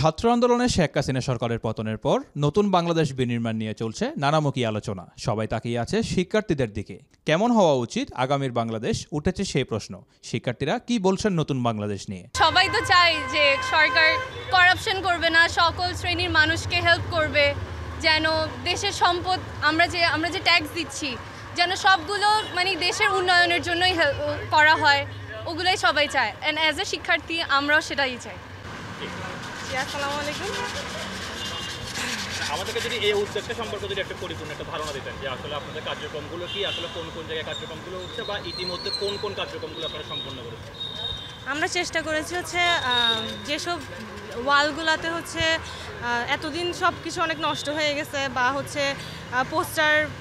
ছাত্র আন্দোলনে শেখ হাসিনা সরকারের পতনের পর নতুন বাংলাদেশ বিনির্মাণ নিয়ে চলছে নানামুখী আলোচনা। সবাই তাকিয়ে আছে শিক্ষার্থীদের দিকে। কেমন হওয়া উচিত আগামীর বাংলাদেশ, উঠেছে সেই প্রশ্ন। শিক্ষার্থীরা কি বলছেন নতুন বাংলাদেশ নিয়ে? সবাই তো চায় যে সরকার করাপশন করবে না, সকল শ্রেণীর মানুষকে হেল্প করবে, যেন দেশের সম্পদ আমরা যে ট্যাক্স দিচ্ছি যেন সবগুলো মানে দেশের উন্নয়নের জন্যই করা হয়, ওগুলোই সবাই চায়। অ্যান্ড অ্যাজ এ শিক্ষার্থী আমরাও সেটাই চাই। আসসালামু আলাইকুম। আমাদেরকে যদি এই উদ্যোগটা সম্পর্কে যদি একটা পরিপূর্ণ একটা ধারণা দিতেন যে আসলে আপনাদের কার্যক্রমগুলো কি, আসলে কোন কোন জায়গায় কার্যক্রমগুলো হচ্ছে বা ইতিমধ্যে কোন কোন কার্যক্রমগুলো আপনারা সম্পন্ন করেছেন? আমরা চেষ্টা করেছি হচ্ছে যেসব ওয়ালগুলোতে হচ্ছে এতদিন সব কিছু অনেক নষ্ট হয়ে গেছে বা হচ্ছে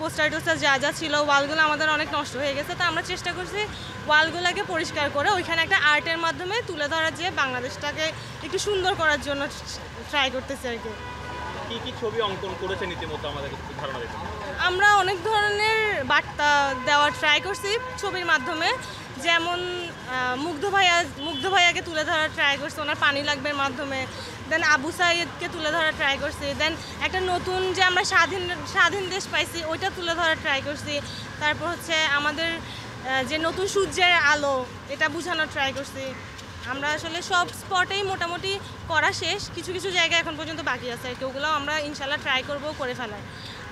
পোস্টার যা যা ছিল ওয়ালগুলো আমাদের অনেক নষ্ট হয়ে গেছে, তো আমরা চেষ্টা করছি ওয়ালগুলোকে পরিষ্কার করে ওইখানে একটা আর্টের মাধ্যমে তুলে ধরার, যে বাংলাদেশটাকে একটু সুন্দর করার জন্য ট্রাই করতেছি আর কি। কি কি ছবি অঙ্কন করেছেন ইতিমধ্যে আমাদেরকে একটু ধারণা দিতেন? আমরা অনেক ধরনের বার্তা দেওয়ার ট্রাই করছি ছবির মাধ্যমে, যেমন মুগ্ধ ভাইয়াকে তুলে ধরার ট্রাই করছি ওনার পানি লাগবের মাধ্যমে, দেন আবু সাইদকে তুলে ধরার ট্রাই করছি, দেন একটা নতুন যে আমরা স্বাধীন দেশ পাইছি ওইটা তুলে ধরার ট্রাই করছি, তারপর হচ্ছে আমাদের যে নতুন সূর্যের আলো এটা বোঝানোর ট্রাই করছি। আমরা আসলে সব স্পটেই মোটামুটি করা শেষ, কিছু কিছু জায়গায় এখন পর্যন্ত বাকি আছে আর কি, ওগুলোও আমরা ইনশাল্লাহ ট্রাই করবো করে ফেলার।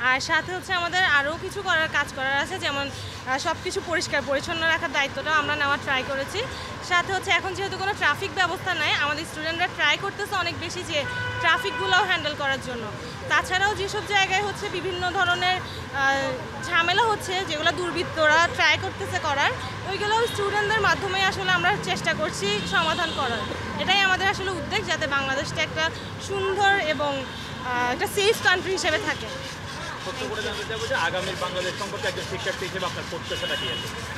আর সাথে হচ্ছে আমাদের আরও কিছু কাজ করার আছে, যেমন সব কিছু পরিষ্কার পরিচ্ছন্ন রাখার দায়িত্বটাও আমরা নেওয়ার ট্রাই করেছি। সাথে হচ্ছে এখন যেহেতু কোনো ট্রাফিক ব্যবস্থা নাই, আমাদের স্টুডেন্টরা ট্রাই করতেছে অনেক বেশি যে ট্রাফিকগুলোও হ্যান্ডেল করার জন্য। তাছাড়াও যেসব জায়গায় হচ্ছে বিভিন্ন ধরনের ঝামেলা হচ্ছে, যেগুলো দুর্বৃত্তরা ট্রাই করতেছে করার, ওইগুলোও স্টুডেন্টদের মাধ্যমে আসলে আমরা চেষ্টা করছি সমাধান করার। এটাই আমাদের আসলে উদ্যোগ, যাতে বাংলাদেশটা একটা সুন্দর এবং একটা সেফ কান্ট্রি হিসেবে থাকে।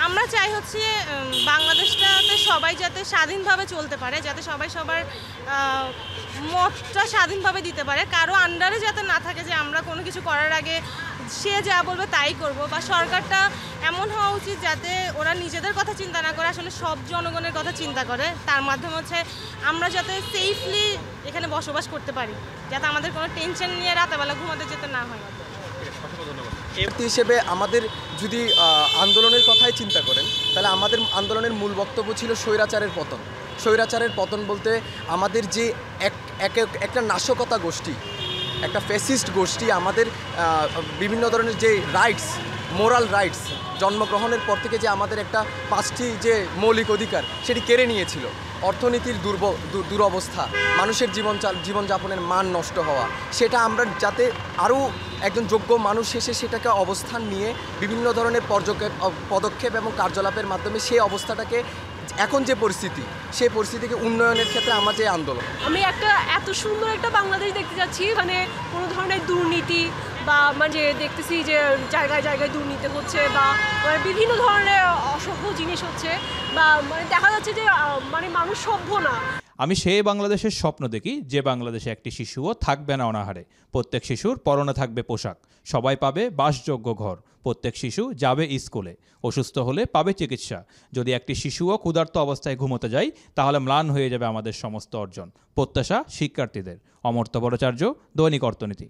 আমরা চাই হচ্ছে বাংলাদেশটাতে সবাই যাতে স্বাধীনভাবে চলতে পারে, যাতে সবাই সবার মতটা স্বাধীনভাবে দিতে পারে, কারো আন্ডারে যাতে না থাকে যে আমরা কোনো কিছু করার আগে সে যা বলবে তাই করব, বা সরকারটা এমন হওয়া উচিত যাতে ওরা নিজেদের কথা চিন্তা না করে আসলে সব জনগণের কথা চিন্তা করে। তার মাধ্যমে হচ্ছে আমরা যাতে সেফলি এখানে বসবাস করতে পারি, যাতে আমাদের কোনো টেনশন নিয়ে রাতেবেলা ঘুমাতে যেতে না হয়। হিসেবে আমাদের যদি আন্দোলনের কথাই চিন্তা করেন, তাহলে আমাদের আন্দোলনের মূল বক্তব্য ছিল স্বৈরাচারের পতন বলতে আমাদের যে একটা নাশকতা গোষ্ঠী, একটা ফ্যাসিস্ট গোষ্ঠী আমাদের বিভিন্ন ধরনের যে রাইটস, মোরাল রাইটস, জন্মগ্রহণের পর থেকে যে আমাদের একটা 5টি যে মৌলিক অধিকার সেটি কেড়ে নিয়েছিল। অর্থনীতির দুরবস্থা, মানুষের জীবনযাপনের মান নষ্ট হওয়া, সেটা আমরা যাতে আরও একজন যোগ্য মানুষ এসে সেটাকে অবস্থান নিয়ে বিভিন্ন ধরনের পদক্ষেপ এবং কার্যকলাপের মাধ্যমে সেই অবস্থাটাকে, এখন যে পরিস্থিতি সেই পরিস্থিতিকে উন্নয়নের ক্ষেত্রে আমার যে আন্দোলন। আমি এত সুন্দর একটা বাংলাদেশ দেখতে যাচ্ছি, মানে কোনো ধরনের দুর্নীতি বা মানে দেখতেছি যে জায়গায় জায়গায় দুর্নীতি হচ্ছে বা বিভিন্ন ধরনের অসভ্য জিনিস হচ্ছে, বা মানে দেখা যাচ্ছে যে মানে মানুষ সভ্য না। আমি সেই বাংলাদেশের স্বপ্ন দেখি যে বাংলাদেশে একটি শিশুও থাকবে না অনাহারে। প্রত্যেক শিশুর পরনে থাকবে পোশাক, সবাই পাবে বাসযোগ্য ঘর, প্রত্যেক শিশু যাবে স্কুলে, অসুস্থ হলে পাবে চিকিৎসা। যদি একটি শিশুও ক্ষুধার্ত অবস্থায় ঘুমোতে যায় তাহলে ম্লান হয়ে যাবে আমাদের সমস্ত অর্জন। প্রত্যাশা শিক্ষার্থীদের। অমর্ত্য ভট্টাচার্য, দৈনিক অর্থনীতি।